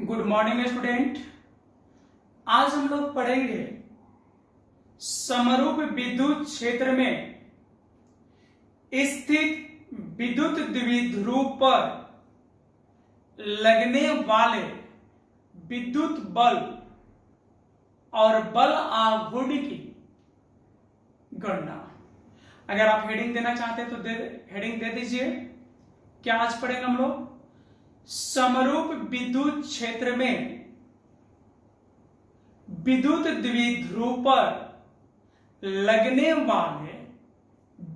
Good morning student. आज हम लोग पढ़ेंगे समरूप विद्युत क्षेत्र में स्थित विद्युत द्विध्रुव पर लगने वाले विद्युत बल और बल आघूर्ण की गणना। अगर आप हेडिंग देना चाहते हैं तो हेडिंग दे दीजिए। क्या आज पढ़ेंगे हम लोग? समरूप विद्युत क्षेत्र में विद्युत द्विध्रुव पर लगने वाले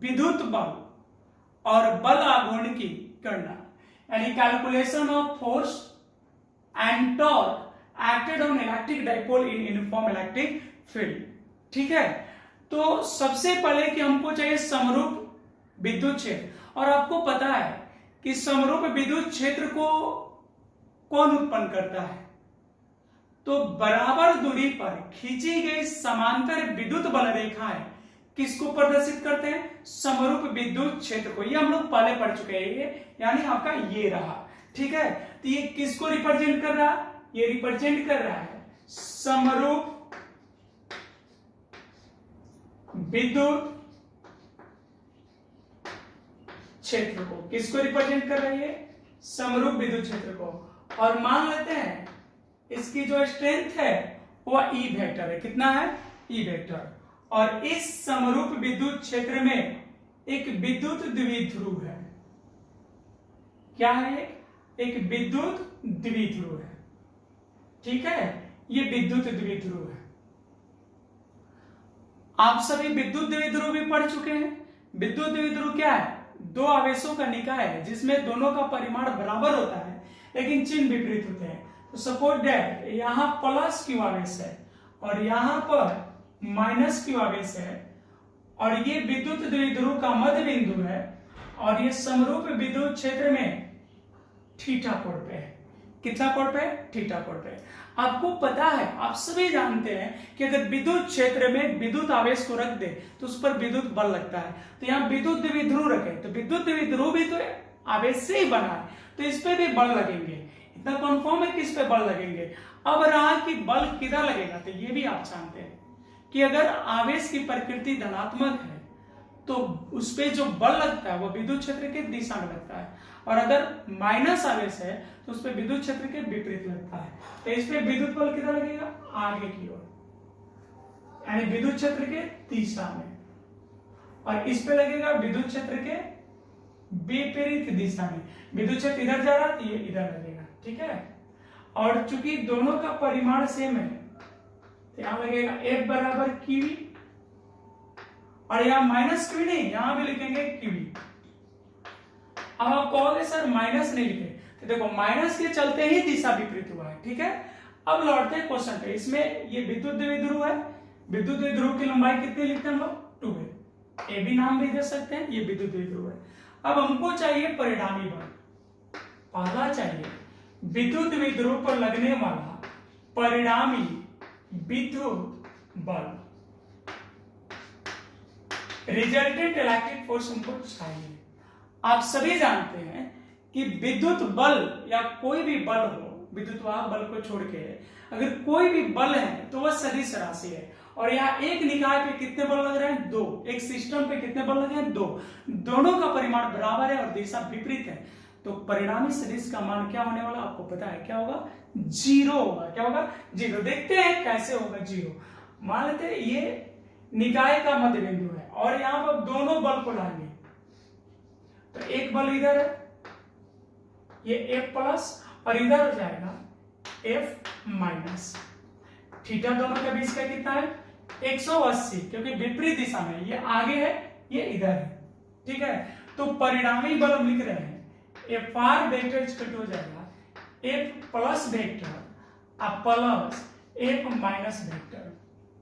विद्युत बल और बल आघूर्ण की गणना, यानी calculation of force and torque acted on electric dipole in uniform electric field. ठीक है, तो सबसे पहले कि हमको चाहिए समरूप विद्युत क्षेत्र, और आपको पता है कि समरूप विद्युत क्षेत्र को कौन उत्पन्न करता है? तो बराबर दूरी पर खींची गई समांतर विद्युत बल रेखाएं किसको प्रदर्शित करते हैं? समरूप विद्युत क्षेत्र को। ये हम लोग पहले पढ़ चुके हैं, ये यानी आपका ये रहा। ठीक है, तो ये किसको रिप्रेजेंट कर रहा है? ये रिप्रेजेंट कर रहा है समरूप विद्युत क्षेत्र को। किसको रिप्रेजेंट कर रही है? समरूप विद्युत क्षेत्र को। और मान लेते हैं इसकी जो स्ट्रेंथ है वह ई वेक्टर है। कितना है? ई वेक्टर। और इस समरूप विद्युत क्षेत्र में एक विद्युत द्विध्रुव है। क्या है? एक विद्युत द्विध्रुव है। ठीक है, ये विद्युत द्विध्रुव है। आप सभी विद्युत द्विध्रुव भी पढ़ चुके हैं। विद्युत द्विध्रुव क्या है? दो आवेशों का निकाय है जिसमें दोनों का परिमाण बराबर होता है लेकिन चिन्ह विपरीत होते हैं। तो सपोज दैट यहां प्लस क्यू आवेश है और यहां पर माइनस क्यू आवेश है, और ये विद्युत द्विध्रुव का मध्य बिंदु है, और ये समरूप विद्युत क्षेत्र में थीटा कोण पे है। कितना कोण पे? थीटा कोण पे। आपको पता है, आप सभी जानते हैं कि अगर विद्युत क्षेत्र में विद्युत आवेश को रख दे तो उस पर विद्युत बल लगता है। तो यहाँ विद्युत द्विध्रुव रखे तो विद्युत द्विध्रुव भी तो आवेश से ही बना है, तो इस पे भी बल लगेंगे। इतना कन्फर्म है कि इस पे बल लगेंगे। अब रहा कि बल किधर लगेगा, तो ये भी आप जानते हैं कि अगर आवेश की प्रकृति धनात्मक है तो उस पे जो बल लगता है वो विद्युत क्षेत्र के दिशा में लगता है, और अगर माइनस आवेश है तो उस पे विद्युत क्षेत्र के विपरीत लगता है। तो इस पे विद्युत बल किधर लगेगा? आगे की ओर, यानी विद्युत क्षेत्र के दिशा में, और इस पे लगेगा विद्युत क्षेत्र के विपरीत दिशा में। विद्युत क्षेत्र इधर जा रहा है तो ये इधर लगेगा। ठीक है, और चूंकि दोनों का परिमाण सेम है तो यहां लगेगा F बराबर QV, और यहां माइनस QV नहीं, यहां भी लिखेंगे QV। अब आप कहोगे सर माइनस नहीं लिखे, तो देखो माइनस के चलते ही दिशा विपरीत हुआ है। ठीक है, अब लौटते हैं क्वेश्चन पे। इसमें ये विद्युत द्विध्रुव है। विद्युत द्विध्रुव की लंबाई कितनी लिखते हैं हम लोग? 2 है। ए भी नाम भी दे सकते हैं। ये विद्युत द्विध्रुव है। अब हमको चाहिए परिणामी बल। पहला चाहिए विद्युत द्विध्रुव पर लगने वाला परिणामी विद्युत बल, रिजल्टेंट इलेक्ट्रिक फोर्स हमको चाहिए। आप सभी जानते हैं कि विद्युत बल या कोई भी बल हो, विद्युत वाहक बल को छोड़ के अगर कोई भी बल है तो वह सदिश राशि है। और यहाँ एक निकाय पे कितने बल लग रहे हैं? 2। एक सिस्टम पे कितने बल लगे हैं? 2। दोनों का परिमाण बराबर है और दिशा विपरीत है, तो परिणामी सदिश का मान क्या होने वाला आपको पता है? क्या होगा? 0 होगा। क्या होगा? 0। देखते हैं कैसे होगा 0। मान लेते हैं ये निकाय का मध्य बिंदु है और यहां पर दोनों बल को लाएंगे, तो एक बल इधर है, ये F प्लस, और इधर हो जाएगा F माइनस। थीटा दोनों के बीच का कितना है? 180, क्योंकि विपरीत दिशा में, ये आगे है ये इधर है। ठीक है, तो परिणामी बल हम लिख रहे हैं F आर वेक्टर इक्वल हो जाएगा F plus vector plus F minus vector.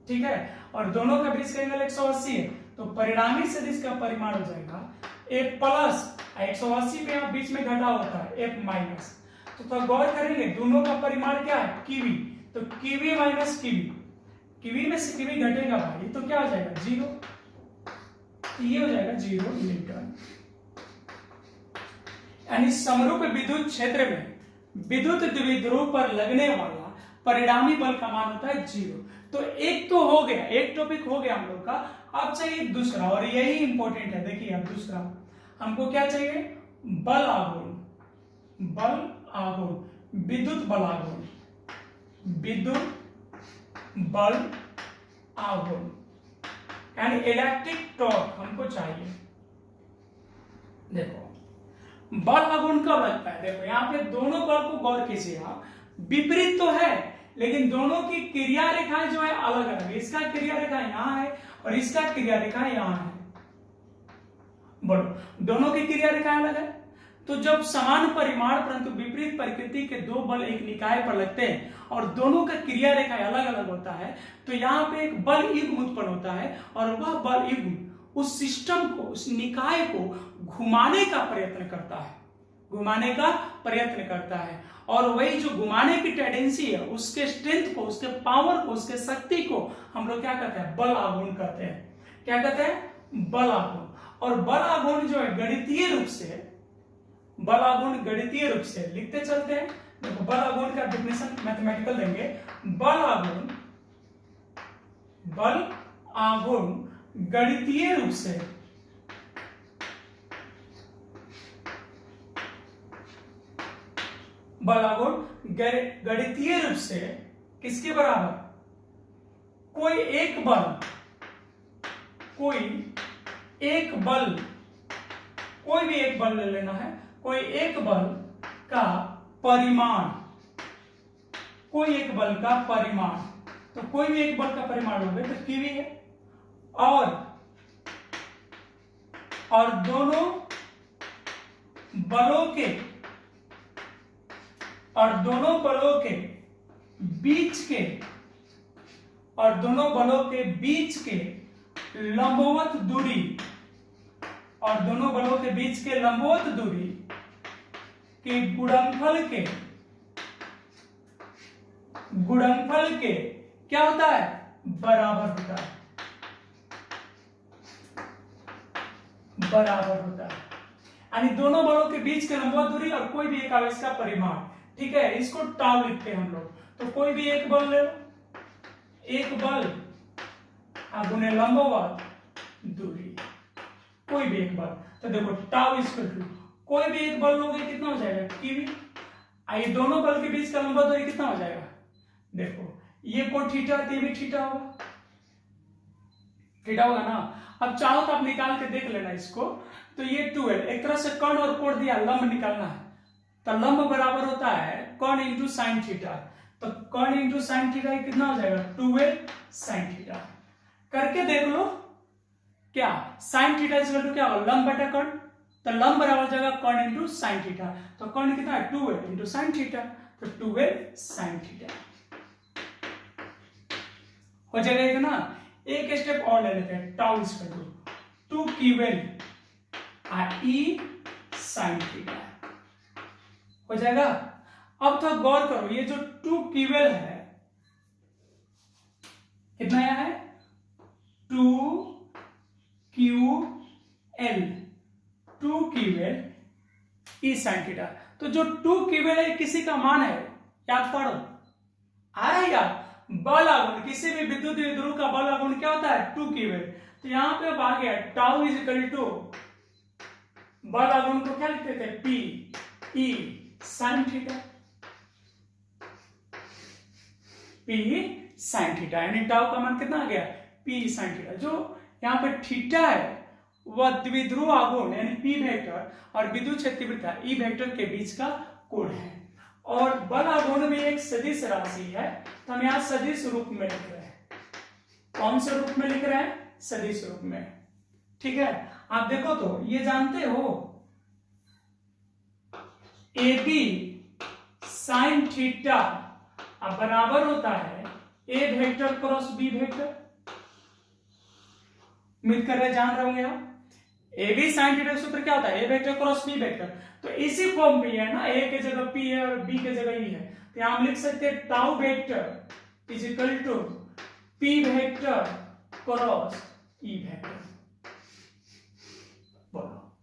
ठीक है, और दोनों का बीच का एंगल 180 है, तो परिणामी सदिश का परिमाण हो जाएगा F प्लस 180 पे बीच में घटा होता है F माइनस। तो गौर करेंगे दोनों का परिमाण क्या है? QV। तो QV माइनस QV, QV में से QV घटेगा भाई, तो क्या हो जाएगा? 0। ये हो जाएगा 0 न्यूटन। यानी समरूप विद्युत क्षेत्र में विद्युत द्विध्रुव पर लगने वाला परिणामी बल का मान होता है 0। तो एक तो हो गया, एक टॉपिक हो गया हम लोग का। अब चाहिए दूसरा, और यही इंपॉर्टेंट है। देखिए अब दूसरा हमको क्या चाहिए, बल आघूर्ण। बल आघूर्ण, विद्युत बल आघूर्ण, विद्युत बल आघूर्ण एंड इलेक्ट्रिक टॉर्क हमको चाहिए। देखो बल आघूर्ण कब लगता है, देखो यहाँ पे दोनों बल को गौर कीजिए आप, विपरीत तो है लेकिन दोनों की क्रिया रेखाएं जो है अलग अलग है। इसका क्रिया रेखा यहाँ है और इसका क्रिया रेखा यहाँ है। बोलो दोनों की क्रिया रेखा अलग है। तो जब समान परिमाण परंतु विपरीत प्रकृति के दो बल एक निकाय पर लगते हैं और दोनों का क्रिया रेखा अलग अलग होता है, तो यहाँ पे एक बल युग्म उत्पन्न होता है और वह बल युग्म उस सिस्टम को, उस निकाय को घुमाने का प्रयत्न करता है, घुमाने का प्रयत्न करता है। और वही जो घुमाने की टेंडेंसी है, उसके स्ट्रेंथ को, उसके पावर को, उसके शक्ति को हम लोग क्या कहते हैं, बल आघूर्ण कहते हैं। क्या कहते हैं, बल आघूर्ण। और बल आघूर्ण जो है गणितीय रूप से, बल आघूर्ण गणितीय रूप से लिखते चलते हैं। देखो बल आघूर्ण का डेफिनेशन मैथमेटिकल देंगे। बल आघूर्ण, बल आघूर्ण गणितीय रूप से बल आघूर्ण गणितीय रूप से किसके बराबर, कोई एक बल, कोई एक बल, कोई भी एक बल ले लेना है, कोई एक बल का परिमाण, कोई एक बल का परिमाण, तो कोई भी एक बल का परिमाण होगा तो Q है। और दोनों बलों के, और दोनों बलों के बीच के, और दोनों बलों के बीच के लंबवत दूरी, और दोनों बलों के बीच के लंबवत दूरी के गुणनफल के क्या होता है, बराबर होता है, बराबर होता है। यानी दोनों बलों के बीच के लंबवत दूरी और कोई भी एक आवेश का परिमाण, ठीक है, इसको टाउ लिखते हैं हम लोग। तो कोई भी एक बल ले लो, एक बल गुने लंबवत दूरी, कोई भी एक बल। तो देखो टाउ इक्वल टू, कोई भी एक बल लोगे कितना हो जाएगा, Q। आइए दोनों बल के बीच का लंबवत दूरी कितना हो जाएगा, देखो ये कोण थीटा, ये भी थीटा होगा, थीटा होगा ना। अब चाहो तो आप निकाल के देख लेना इसको। तो ये 2l, एक तरह से कर्ण और कोण दिया, लंब निकालना है, तो लंब बराबर होता है कर्ण इंटू साइन थीटा। तो कर्ण इंटू साइन थीटा कितना हो जाएगा, 2l साइन थीटा। करके देख लो क्या, साइन थीटा इक्वल टू क्या होगा, लंब बटा कर्ण। तो लंब बराबर हो जाएगा कर्ण इंटू साइन थीटा। तो कर्ण कितना है, 2l इंटू साइन थीटा, तो 2l साइन थीटा हो जाएगा इतना। एक स्टेप और ले लेते हैं, tau equal to 2ql E sine theta हो जाएगा। अब तो गौर करो, ये जो 2ql है कितना आया है, 2ql ई साइन थीटा। तो जो 2ql है किसी का मान है, याद पढ़ो, आ रहा है याद, बल आघूर्ण, किसी भी विद्युत द्विध्रुव का बल आघूर्ण क्या होता है, 2ql। तो यहां पे अब आ गया टाउ इज इक्वल टू, बल आघूर्ण को क्या लिखते थे, P E sine theta, P sine theta, यानी टाउ का मान कितना आ गया, P साइन थीटा। जो यहाँ पे थीटा है वह द्विध्रुव आघूर्ण यानी P वेक्टर और विद्युत क्षेत्रवृत्त E वेक्टर के बीच का कोण है। और बल आघूर्ण भी एक सदिश राशि है, तो हम यहाँ सदिश रूप में लिख रहे हैं। कौन से रूप में लिख रहे हैं, सदिश रूप में, ठीक है। आप देखो तो ये जानते हो AB साइन थीटा बराबर होता है A vector cross B vector. उम्मीद कर रहे जान रहे होंगे आप। AB साइन थीटा का सूत्र क्या होता है, A vector cross B vector. तो इसी फॉर्म पे है ना, A के जगह P है और B के जगह E है, तो यहां हम लिख सकते हैं tau vector is equal to P vector cross E vector. बोलो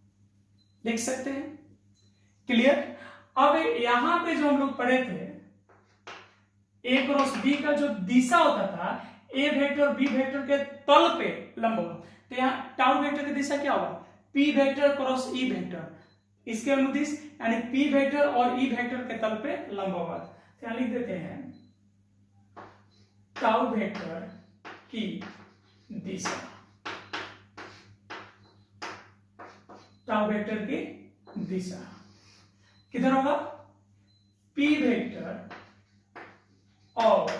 लिख सकते हैं, क्लियर। अब यहां पे जो हम लोग पढ़े थे ए क्रॉस बी का जो दिशा होता था ए वेक्टर और बी वेक्टर के तल पे लंबवत, तो यहाँ टाउ वेक्टर की दिशा क्या होगा, P vector cross E vector, इसके अनुदिश यानी पी वेक्टर और ई वेक्टर के तल पे लंबवत। तो यहाँ लिख देते हैं टाउ वेक्टर की दिशा, टाउ वेक्टर की दिशा किधर होगा, पी वेक्टर और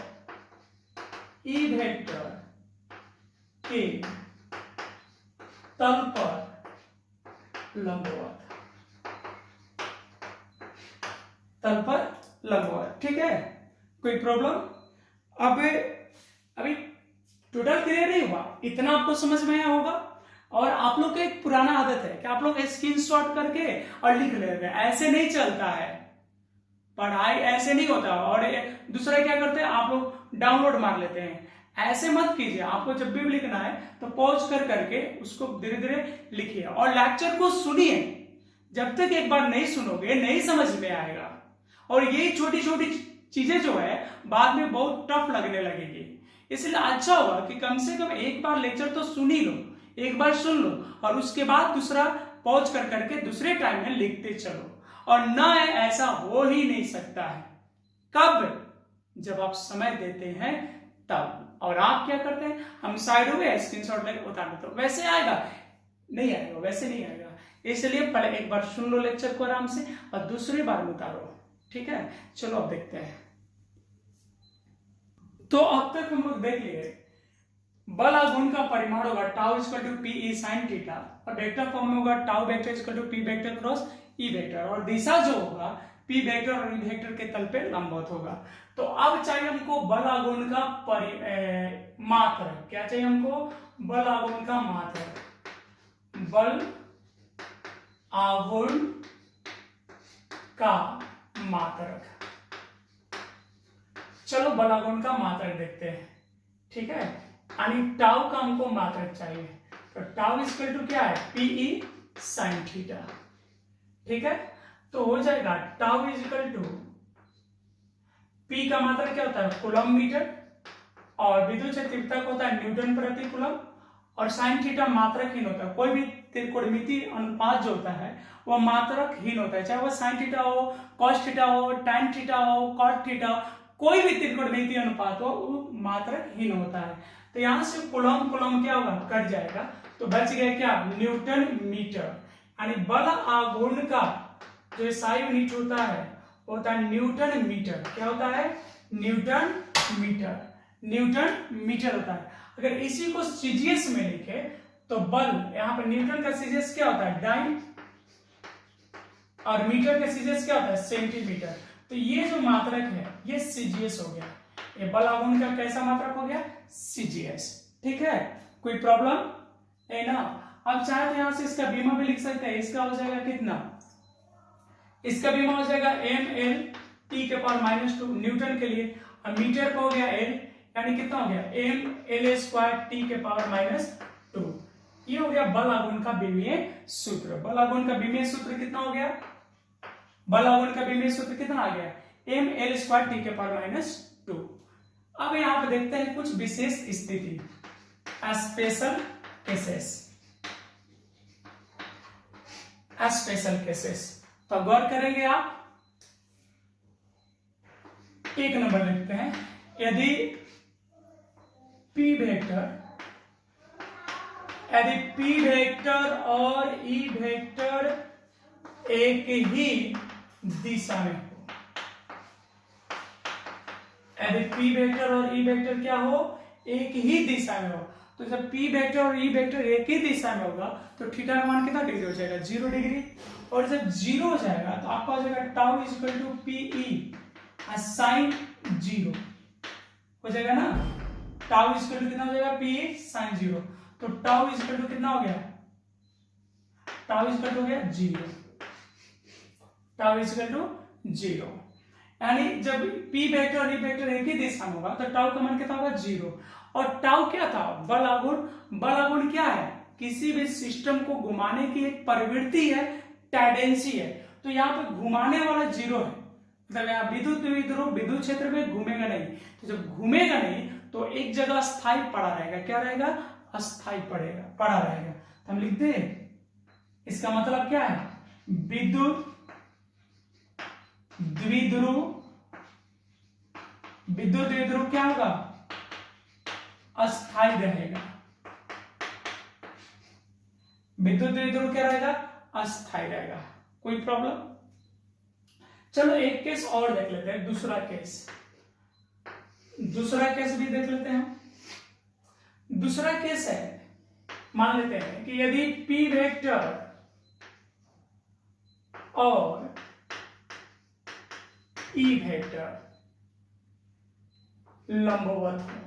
ई वेक्टर के तल पर लंबवत, तल पर लंबवत। ठीक है, कोई प्रॉब्लम? अब अभी टोटल क्लियर नहीं हुआ, इतना आपको समझ में आया होगा। और आप लोग का एक पुराना आदत है कि आप लोग स्क्रीनशॉट करके और लिख लेते हैं, ऐसे नहीं चलता है, पढ़ाई ऐसे नहीं होता। और दूसरा क्या करते हैं, आप लोग डाउनलोड मार लेते हैं, ऐसे मत कीजिए। आपको जब भी लिखना है तो पॉज कर करके उसको धीरे धीरे लिखिए और लेक्चर को सुनिए। जब तक एक बार नहीं सुनोगे नहीं समझ में आएगा, और ये छोटी छोटी चीजें जो है बाद में बहुत टफ लगने लगेगी। इसलिए अच्छा होगा कि कम से कम एक बार लेक्चर तो सुन ही लो, एक बार सुन लो और उसके बाद दूसरा पॉज कर करके दूसरे टाइम में लिखते चलो। और ना ऐसा हो ही नहीं सकता है, कब, जब आप समय देते हैं तब। और आप क्या करते हैं, हम साइड हो गए स्क्रीनशॉट लेकर उतार देते हो, वैसे आएगा नहीं आएगा, वैसे नहीं आएगा। इसलिए पहले एक बार सुन लो लेक्चर को आराम से और दूसरी बार उतारो। ठीक है, चलो अब देखते हैं। तो अब तक हम लोग देख लिए बल आघूर्ण का परिमाण होगा tau equal to P E sine theta, और वेक्टर फॉर्म में होगा tau vector equal to P vector cross E vector, और दिशा जो होगा पी वेक्टर और ई वेक्टर के तल पे लंबवत होगा। तो अब चाहिए हमको बल आघूर्ण का मात्रक। क्या चाहिए हमको, बल आघूर्ण का मात्रक, बल आघूर्ण का मात्रक। चलो बल आघूर्ण का मात्रक देखते हैं। ठीक है, यानी टाउ का हमको मात्रक चाहिए, तो टाउ इक्वल टू क्या है, पीई साइन थीटा। ठीक है, तो हो जाएगा टाउ इक्वल टू पी का मात्रक क्या होता है, कूलम मीटर, और विद्युत क्षेत्रफलता होता है न्यूटन प्रति कूलम, और साइन थीटा मात्रकहीन होता है। कोई भी त्रिकोणमितीय अनुपात जो होता है वो मात्रकहीन होता है, चाहे वो साइन थीटा हो, कॉस थीटा हो, टैन थीटा हो, कॉट थीटा हो, कोई भी त्रिकोणमितीय अनुपात हो वो मात्रकहीन होता है। तो यहां से कूलम कूलम क्या होगा, कट जाएगा, तो बच गया क्या, न्यूटन मीटर। यानी बल आघूर्ण का जो एसआई यूनिट होता है वो होता है न्यूटन मीटर। क्या होता है, न्यूटन मीटर, न्यूटन मीटर होता है। अगर इसी को सीजीएस में लिखे तो बल, यहां पर न्यूटन का सीजीएस क्या होता है, डाइन, और मीटर का सीजीएस क्या होता है, सेंटीमीटर। तो ये जो मात्रक है ये सीजीएस हो गया, ये बल आघूर्ण का कैसा मात्रक हो गया, सीजीएस। ठीक है, कोई प्रॉब्लम है ना। अब चाहे तो यहां से इसका बीमा भी लिख सकते हैं, इसका हो जाएगा कितना, इसका बीमा हो जाएगा एम एल टी के पावर -2 न्यूटन के लिए, और मीटर का हो गया एल, यानी कितना हो गया, एम एल स्क्वायर टी के पावर -2। ये हो गया बल आघूर्ण का विमीय सूत्र। बल आघूर्ण का विमीय सूत्र कितना हो गया, बल आघूर्ण का विमीय सूत्र कितना आ गया, एम एल स्क्वायर टी के पावर -2। अब यहां पे देखते हैं कुछ विशेष स्थिति, स्पेशल केसेस, स्पेशल केसेस। तो गौर करेंगे आप, एक नंबर लिखते हैं, यदि पी वेक्टर और ई वेक्टर एक ही दिशा में हो, यदि पी वेक्टर और ई वेक्टर क्या हो, एक ही दिशा में हो, तो जब पी वेक्टर और ई वेक्टर एक ही दिशा में होगा तो थीटा का मान कितना डिग्री हो जाएगा, 0 डिग्री। और जब 0 हो जाएगा तो आपका हो जाएगा tau equal to P E sine 0 हो जाएगा ना, टाउ इक्वल टू कितना हो जाएगा, पीई साइन 0। तो टाउ इक्वल टू कितना हो गया, टाउ इक्वल टू हो गया 0, टाउ इक्वल टू 0। यानी जब पी वेक्टर और ई वेक्टर एक ही दिशा में होगा तो टाउ का मान कितना होगा, 0। और टाउ क्या था, बल आघूर्ण। बल आघूर्ण क्या है, किसी भी सिस्टम को घुमाने की एक प्रवृत्ति है, टेंडेंसी है। तो यहाँ पे घुमाने वाला जीरो है, मतलब यहाँ विद्युत द्विध्रुव विद्युत क्षेत्र में घूमेगा नहीं। तो जब घूमेगा नहीं तो एक जगह स्थायी पड़ा रहेगा। क्या रहेगा? अस्थायी पड़ा रहेगा। तो हम लिखते हैं इसका मतलब क्या है? विद्युत द्विध्रुव क्या होगा? अस्थायी रहेगा। विद्युत द्विध्रुव क्या रहेगा? अस्थायी रहेगा। कोई प्रॉब्लम? चलो एक केस और देख लेते हैं, दूसरा केस भी देख लेते हैं। दूसरा केस है, मान लेते हैं कि यदि P वेक्टर और E वेक्टर लंबवत हो।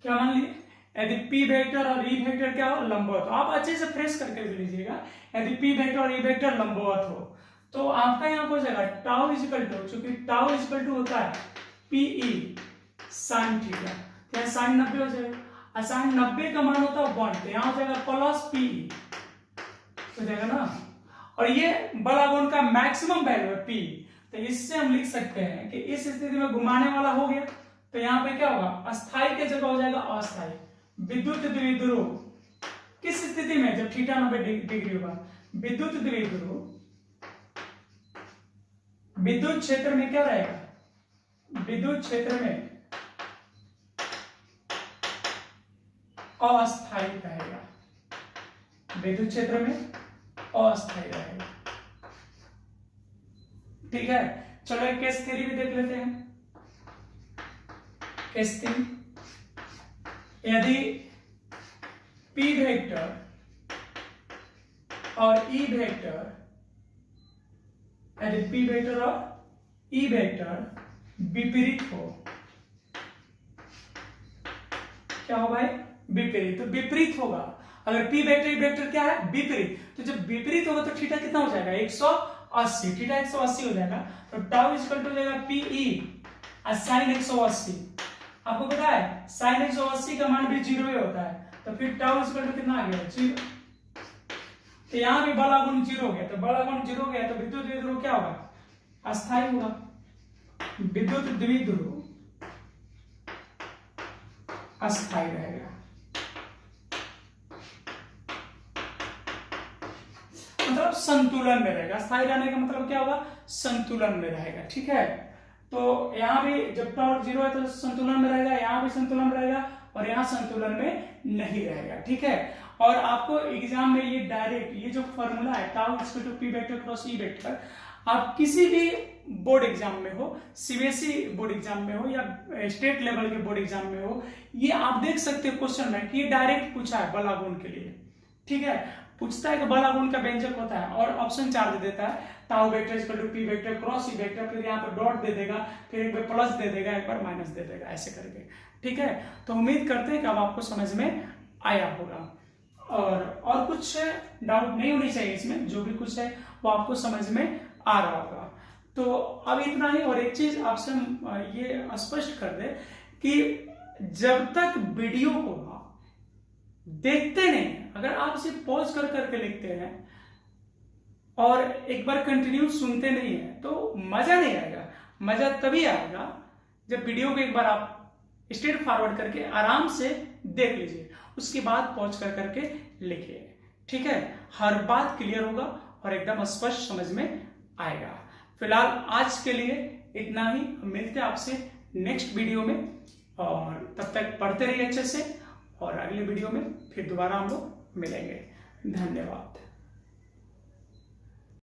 क्या मान लिए? यदि P वेक्टर और E वेक्टर क्या हो? लंबवत हो। आप अच्छे से फ्रेश करके लीजिएगा। यदि P वेक्टर और E वेक्टर लंबवत हो तो आपका यहाँ हो जाएगा टाउ इजिकल टू, चूंकि टाउ इजिकल टू होता है PE साइन थीटा, तो यहाँ साइन 90 हो जाएगा। और साइन 90 का मान होता है 1, तो यहाँ हो जाएगा प्लस PE हो जाएगा ना। और ये बड़ा कोण का मैक्सिमम वैल्यू है P, तो इससे हम लिख सकते हैं कि इस स्थिति में घुमाने वाला हो गया, तो यहाँ पे क्या होगा? अस्थायी की जगह हो जाएगा अस्थायी। विद्युत द्विध्रुव किस स्थिति में? जब थीटा 90 डिग्री होगा। विद्युत द्विध्रुव विद्युत क्षेत्र में क्या रहेगा? विद्युत क्षेत्र में अस्थायी रहेगा। विद्युत क्षेत्र में अस्थायी रहेगा। ठीक है, चलो एक केस थ्योरी भी देख लेते हैं। केस 3, यदि P वेक्टर और E वेक्टर, यदि P वेक्टर और E वेक्टर विपरीत हो। क्या हो भाई? विपरीत। तो विपरीत होगा, अगर P वेक्टर E वेक्टर क्या है? विपरीत। तो जब विपरीत होगा तो थीटा कितना हो जाएगा? 180। थीटा 180 हो जाएगा, तो टाउ इक्वल टू हो जाएगा PE साइन 180। आपको पता है साइन 180 का मान भी 0 ही होता है, तो फिर टाउ इक्वल टू कितना आ गया? 0। तो यहां भी बड़ा गुण 0 हो गया, तो बड़ा गुण 0 हो गया, तो विद्युत द्विध्रुव क्या होगा? अस्थायी होगा। विद्युत द्विध्रुव अस्थायी रहेगा। मतलब संतुलन में रहेगा। अस्थायी रहने का मतलब क्या होगा? संतुलन में रहेगा। ठीक है, तो यहां भी जब टाउ 0 है तो संतुलन में रहेगा, यहां भी संतुलन में रहेगा, और यहां संतुलन में नहीं रहेगा। ठीक है, और आपको एग्जाम में ये डायरेक्ट ये जो फॉर्मूला है tau equal to P vector cross E vector, आप किसी भी बोर्ड एग्जाम में हो, CBSE बोर्ड एग्जाम में हो या स्टेट लेवल के बोर्ड एग्जाम में हो, ये आप देख सकते हो क्वेश्चन में कि ये डायरेक्ट पूछा है बला गुण के लिए। ठीक है, पूछता है कि बला गुण का व्यंजक होता है और ऑप्शन 4 दे देता है, tau vector equal to P vector cross E vector, फिर यहाँ पर डॉट दे देगा, फिर एक बार प्लस दे देगा, एक बार माइनस दे देगा, ऐसे करके। ठीक है, तो उम्मीद करते हैं कि अब आपको समझ में आया होगा, और कुछ डाउट नहीं होनी चाहिए इसमें, जो भी कुछ है वो आपको समझ में आ रहा होगा। तो अब इतना ही। और एक चीज आपसे हम ये स्पष्ट कर दे कि जब तक वीडियो को आप देखते नहीं, अगर आप इसे पॉज कर करके लिखते हैं और एक बार कंटिन्यू सुनते नहीं है तो मजा नहीं आएगा। मजा तभी आएगा जब वीडियो को एक बार आप स्ट्रेट फॉरवर्ड करके आराम से देख लीजिए, उसके बाद पॉज कर करके लिखिए। ठीक है, हर बात क्लियर होगा और एकदम स्पष्ट समझ में आएगा। फिलहाल आज के लिए इतना ही। मिलते हैं आपसे नेक्स्ट वीडियो में, और तब तक पढ़ते रहिए अच्छे से, और अगले वीडियो में फिर दोबारा हम लोग मिलेंगे। धन्यवाद।